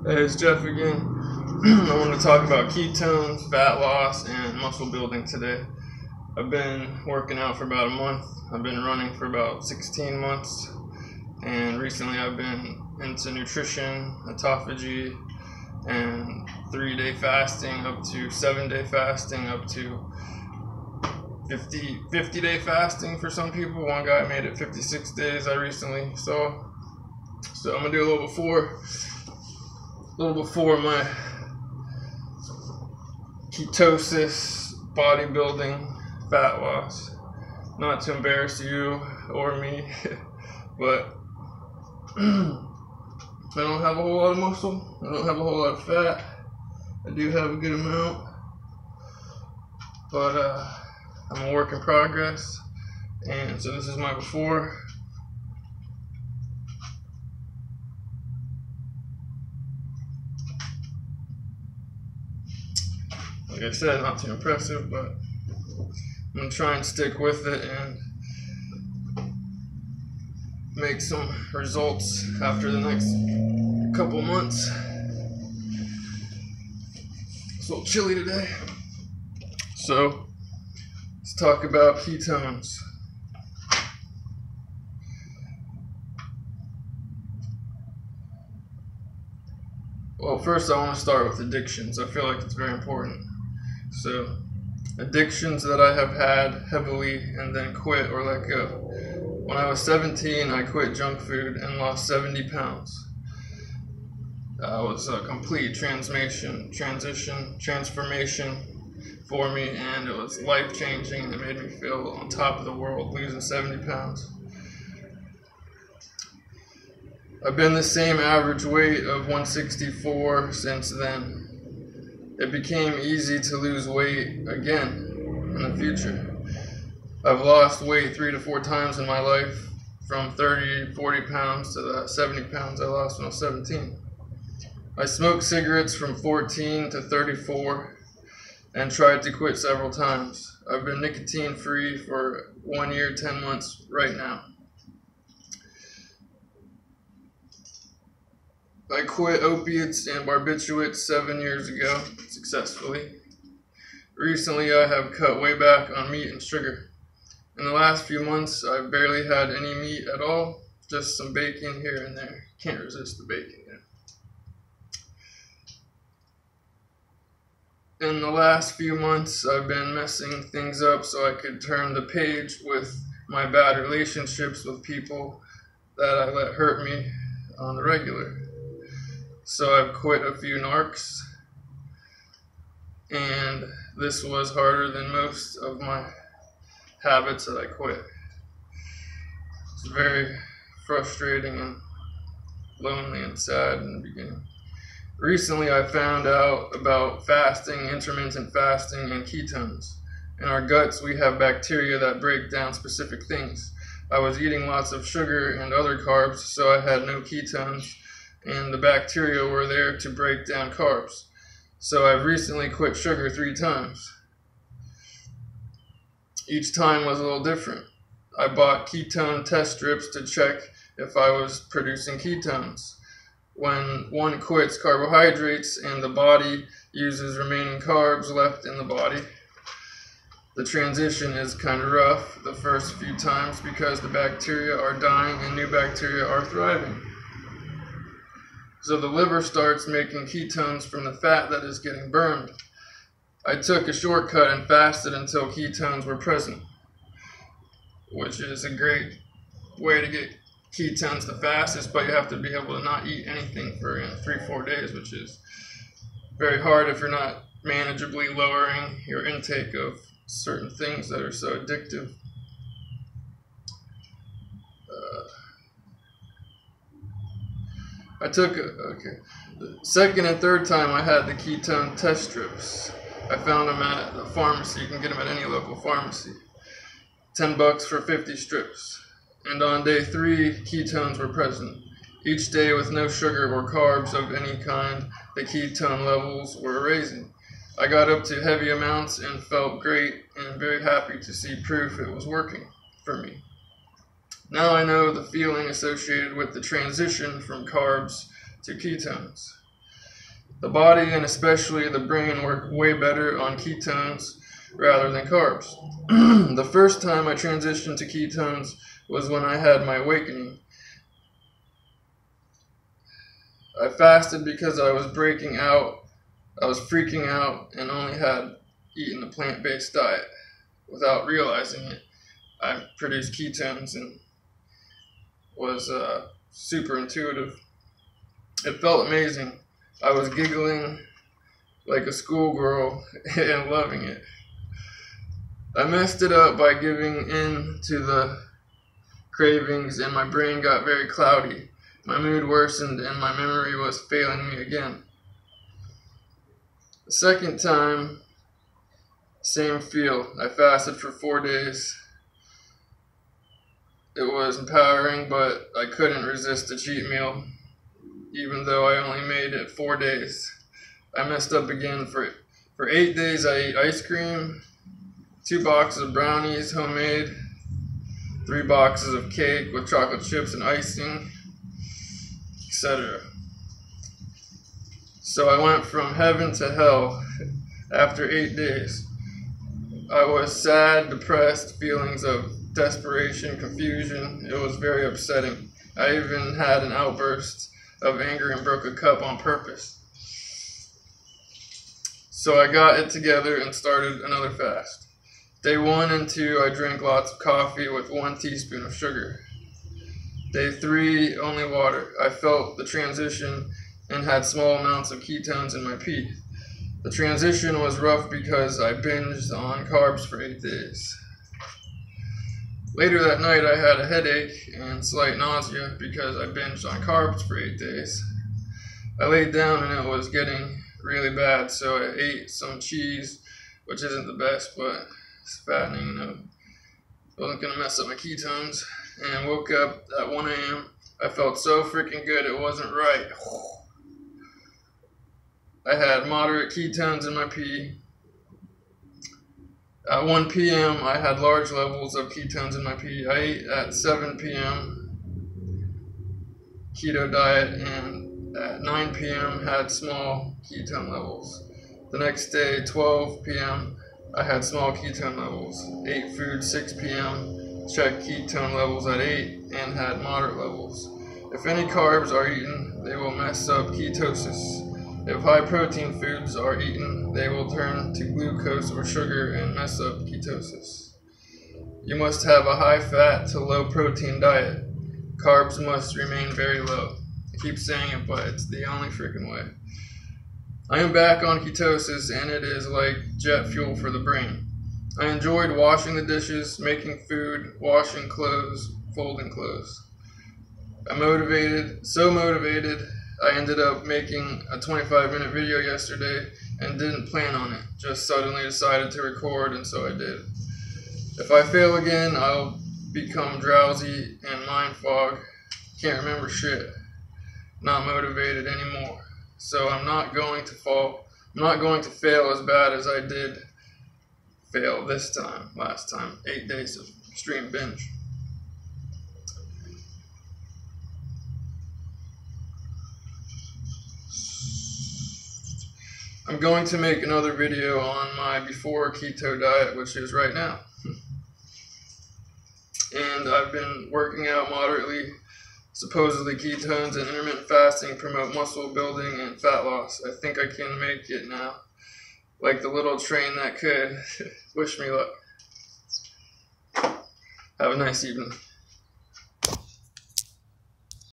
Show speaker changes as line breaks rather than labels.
Hey, it's Jeff again. I want to talk about ketones, fat loss, and muscle building today. I've been working out for about a month. I've been running for about 16 months. And recently I've been into nutrition, autophagy, and 3-day fasting up to 7-day fasting up to 50-day fasting for some people. One guy made it 56 days I recently saw. So I'm going to do a little before my ketosis, bodybuilding, fat loss. Not to embarrass you or me, but I don't have a whole lot of muscle. I don't have a whole lot of fat. I do have a good amount, but I'm a work in progress. And so this is my before. Like I said, not too impressive, but I'm going to try and stick with it and make some results after the next couple months. It's a little chilly today. So, let's talk about ketones. Well, first I want to start with addictions. I feel like it's very important. So, addictions that I have had heavily and then quit or let go. When I was 17, I quit junk food and lost 70 pounds. It was a complete transformation for me, and it was life-changing. It made me feel on top of the world, losing 70 pounds. I've been the same average weight of 164 since then. It became easy to lose weight again in the future. I've lost weight 3 to 4 times in my life, from 30, 40 pounds to the 70 pounds I lost when I was 17. I smoked cigarettes from 14 to 34 and tried to quit several times. I've been nicotine free for 1 year, 10 months right now. I quit opiates and barbiturates 7 years ago successfully. Recently, I have cut way back on meat and sugar. In the last few months, I've barely had any meat at all, just some bacon here and there. Can't resist the bacon. In the last few months, I've been messing things up so I could turn the page with my bad relationships with people that I let hurt me on the regular. So I've quit a few narcs, and this was harder than most of my habits that I quit. It's very frustrating and lonely and sad in the beginning. Recently I found out about fasting, intermittent fasting, and ketones. In our guts we have bacteria that break down specific things. I was eating lots of sugar and other carbs, so I had no ketones, and the bacteria were there to break down carbs. So I've recently quit sugar 3 times. Each time was a little different. I bought ketone test strips to check if I was producing ketones. When one quits carbohydrates and the body uses remaining carbs left in the body, the transition is kind of rough the first few times because the bacteria are dying and new bacteria are thriving. So the liver starts making ketones from the fat that is getting burned. I took a shortcut and fasted until ketones were present, which is a great way to get ketones the fastest, but you have to be able to not eat anything for 3-4 days, which is very hard if you're not manageably lowering your intake of certain things that are so addictive. The second and third time I had the ketone test strips. I found them at the pharmacy. You can get them at any local pharmacy. $10 for 50 strips. And on day 3, ketones were present. Each day with no sugar or carbs of any kind, the ketone levels were raising. I got up to heavy amounts and felt great and very happy to see proof it was working for me. Now I know the feeling associated with the transition from carbs to ketones. The body and especially the brain work way better on ketones rather than carbs. The first time I transitioned to ketones was when I had my awakening. I fasted because I was breaking out, I was freaking out, and only had eaten a plant-based diet. Without realizing it, I produced ketones and was super intuitive. It felt amazing. I was giggling like a schoolgirl and loving it. I messed it up by giving in to the cravings, and my brain got very cloudy. My mood worsened and my memory was failing me again. The second time, same feel. I fasted for 4 days. It was empowering, but I couldn't resist a cheat meal, even though I only made it 4 days. I messed up again. For 8 days I ate ice cream, 2 boxes of brownies, homemade, 3 boxes of cake with chocolate chips and icing, etc. So I went from heaven to hell after 8 days. I was sad, depressed, feelings of desperation, confusion. It was very upsetting. I even had an outburst of anger and broke a cup on purpose. So I got it together and started another fast. Day 1 and 2, I drank lots of coffee with 1 teaspoon of sugar. Day 3, only water. I felt the transition and had small amounts of ketones in my pee. The transition was rough because I binged on carbs for 8 days. Later that night, I had a headache and slight nausea because I binged on carbs for 8 days. I laid down and it was getting really bad, so I ate some cheese, which isn't the best, but it's fattening, Wasn't gonna mess up my ketones, and woke up at 1 a.m. I felt so freaking good, it wasn't right. I had moderate ketones in my pee. At 1 p.m., I had large levels of ketones in my pee. I ate at 7 p.m. keto diet, and at 9 p.m. had small ketone levels. The next day, 12 p.m., I had small ketone levels. Ate food 6 p.m., checked ketone levels at 8, and had moderate levels. If any carbs are eaten, they will mess up ketosis. If high protein foods are eaten, they will turn to glucose or sugar and mess up ketosis. You must have a high fat to low protein diet. Carbs must remain very low. I keep saying it, but it's the only freaking way. I am back on ketosis, and it is like jet fuel for the brain. I enjoyed washing the dishes, making food, washing clothes, folding clothes. I'm motivated, so motivated, I ended up making a 25-minute video yesterday and didn't plan on it. Just suddenly decided to record, and so I did. If I fail again, I'll become drowsy and mind fog. Can't remember shit. Not motivated anymore. So I'm not going to fail as bad as I did fail this time, last time. 8 days of extreme binge. I'm going to make another video on my before keto diet, which is right now. And I've been working out moderately. Supposedly ketones and intermittent fasting promote muscle building and fat loss. I think I can make it now. Like the little train that could. Wish me luck. Have a nice evening.